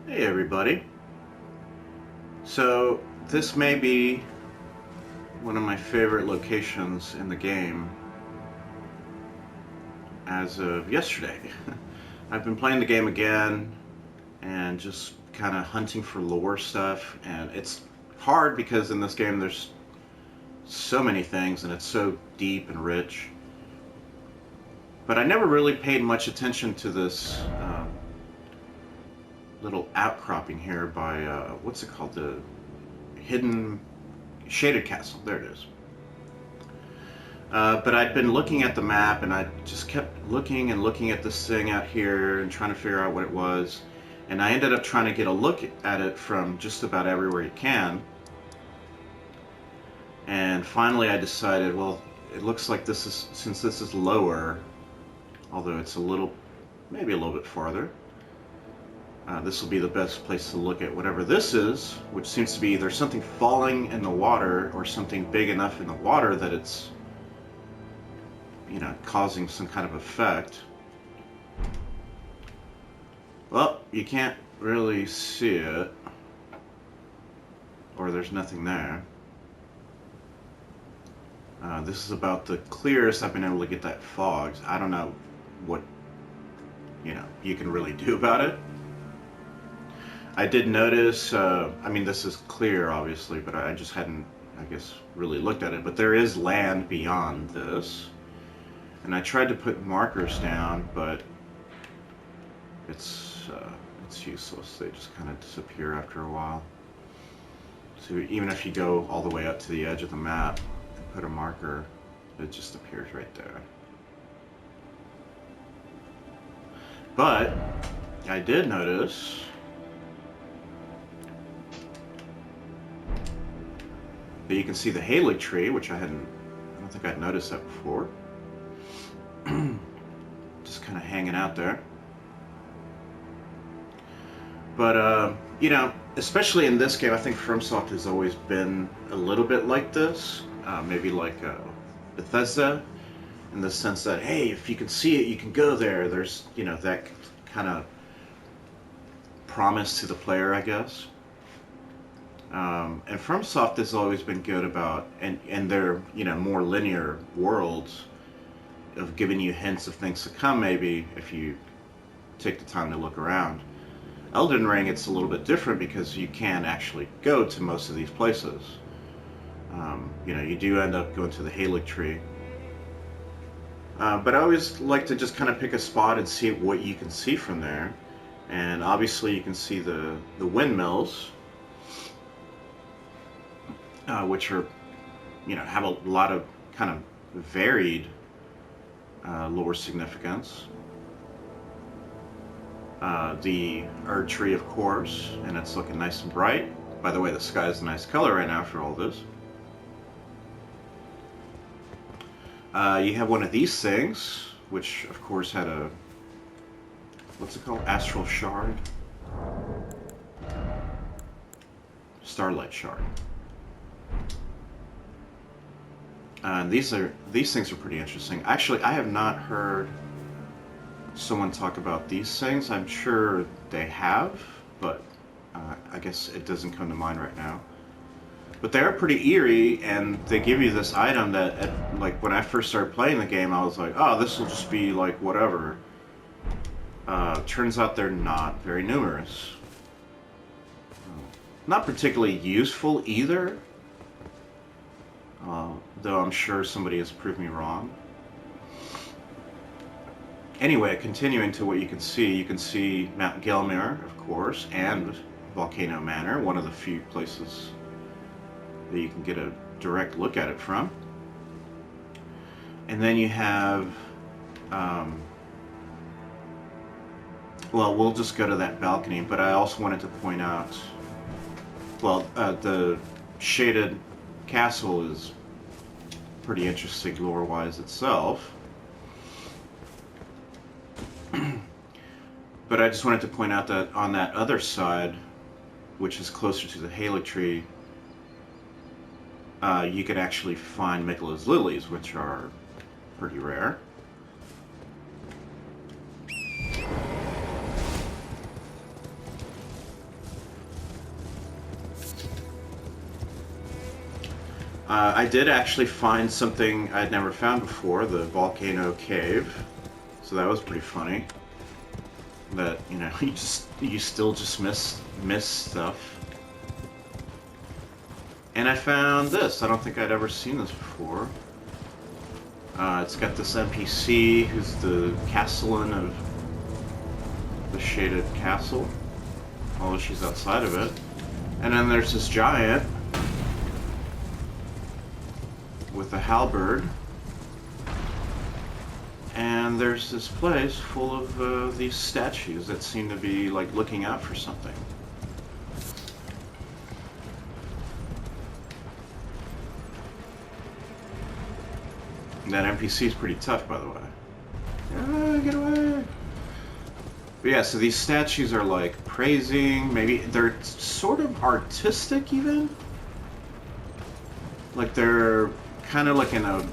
Hey everybody. So this may be one of my favorite locations in the game as of yesterday. I've been playing the game again and just kind of hunting for lore stuff, and it's hard because in this game there's so many things and it's so deep and rich. But I never really paid much attention to this little outcropping here by, what's it called? The hidden shaded castle. There it is. But I'd been looking at the map and I just kept looking and looking at this thing out here and trying to figure out what it was. And I ended up trying to get a look at it from just about everywhere you can. And finally I decided, well, it looks like this is, since this is lower, although it's maybe a little bit farther, this will be the best place to look at whatever this is, which seems to be either something falling in the water or something big enough in the water that it's, causing some kind of effect. Well, you can't really see it, or there's nothing there. This is about the clearest I've been able to get that fog. I don't know what, you can really do about it. I did notice, I mean, this is clear, obviously, but I just hadn't, I guess, really looked at it. But there is land beyond this. And I tried to put markers down, but it's useless. They just kind of disappear after a while. So even if you go all the way up to the edge of the map and put a marker, it just appears right there. But I did notice that you can see the Haley tree, which I don't think I'd noticed that before. Just kind of hanging out there. But, especially in this game, I think FromSoft has always been a little bit like this. Maybe like Bethesda, in the sense that, hey, if you can see it, you can go there. There's, that kind of promise to the player, I guess. And FromSoft has always been good about, and their, more linear worlds, of giving you hints of things to come, maybe, if you take the time to look around. Elden Ring, it's a little bit different because you can actually go to most of these places. You do end up going to the Haley tree. But I always like to just kind of pick a spot and see what you can see from there. And obviously you can see the windmills, which are, have a lot of kind of varied lore significance. The Erd tree, of course, and it's looking nice and bright. By the way, the sky is a nice color right now after all this. You have one of these things, which of course had a, what's it called? Astral shard? Starlight shard. These things are pretty interesting. Actually, I have not heard someone talk about these things. I'm sure they have, but I guess it doesn't come to mind right now. But they are pretty eerie, and they give you this item that, like, when I first started playing the game, I was like, oh, this will just be, like, whatever. Turns out they're not very numerous. Not particularly useful either. Though I'm sure somebody has proved me wrong. Anyway, continuing to what you can see Mount Gelmir, of course, and Volcano Manor, one of the few places that you can get a direct look at it from. And then you have, well, we'll just go to that balcony, but I also wanted to point out, well, the shaded castle is pretty interesting lore-wise itself. But I just wanted to point out that on that other side, which is closer to the Haley tree, you could actually find Mikola's lilies, which are pretty rare. I did actually find something I'd never found before, the volcano cave. So that was pretty funny. That, you know, you still just miss stuff. And I found this. I don't think I'd ever seen this before. It's got this NPC who's the castellan of the shaded castle, although she's outside of it. And then there's this giant with a halberd. And there's this place full of these statues that seem to be like looking out for something. That NPC is pretty tough, by the way. Ah, get away! But yeah, so these statues are like praising, maybe they're sort of artistic even. Like they're kind of like in a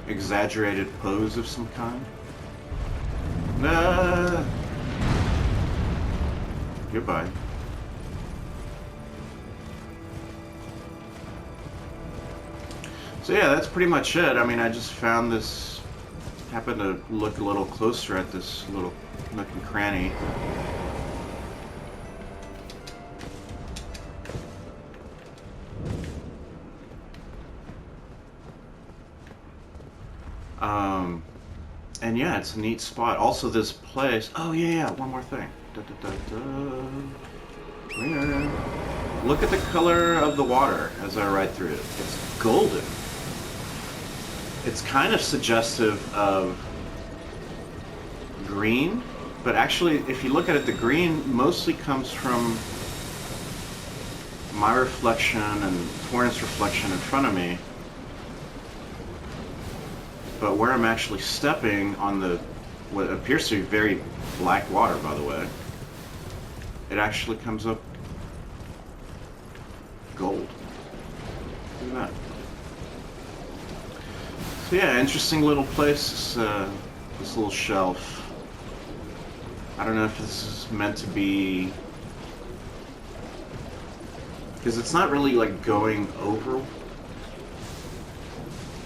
exaggerated pose of some kind. Ah! Goodbye. So yeah, that's pretty much it. I mean, I just found this, happened to look a little closer at this little nook and cranny. And yeah, it's a neat spot. Also, this place. Oh yeah, one more thing. Da, da, da, da. Yeah. Look at the color of the water as I ride through it. It's golden. It's kind of suggestive of green, but actually, if you look at it, the green mostly comes from my reflection and Torrent's reflection in front of me. But where I'm actually stepping on the, what appears to be very black water, by the way, it actually comes up gold. Look at that. So yeah, interesting little place, this little shelf. I don't know if this is meant to be, because it's not really like going over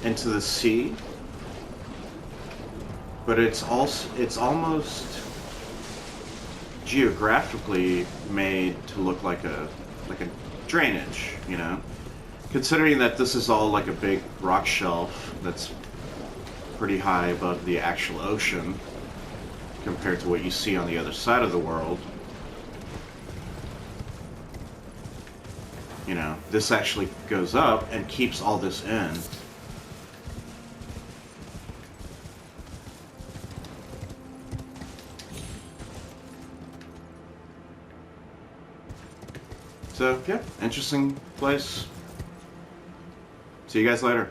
into the sea. But it's almost geographically made to look like a drainage, you know? Considering that this is all like a big rock shelf that's pretty high above the actual ocean compared to what you see on the other side of the world. You know, this actually goes up and keeps all this in. So, yeah, interesting place. See you guys later.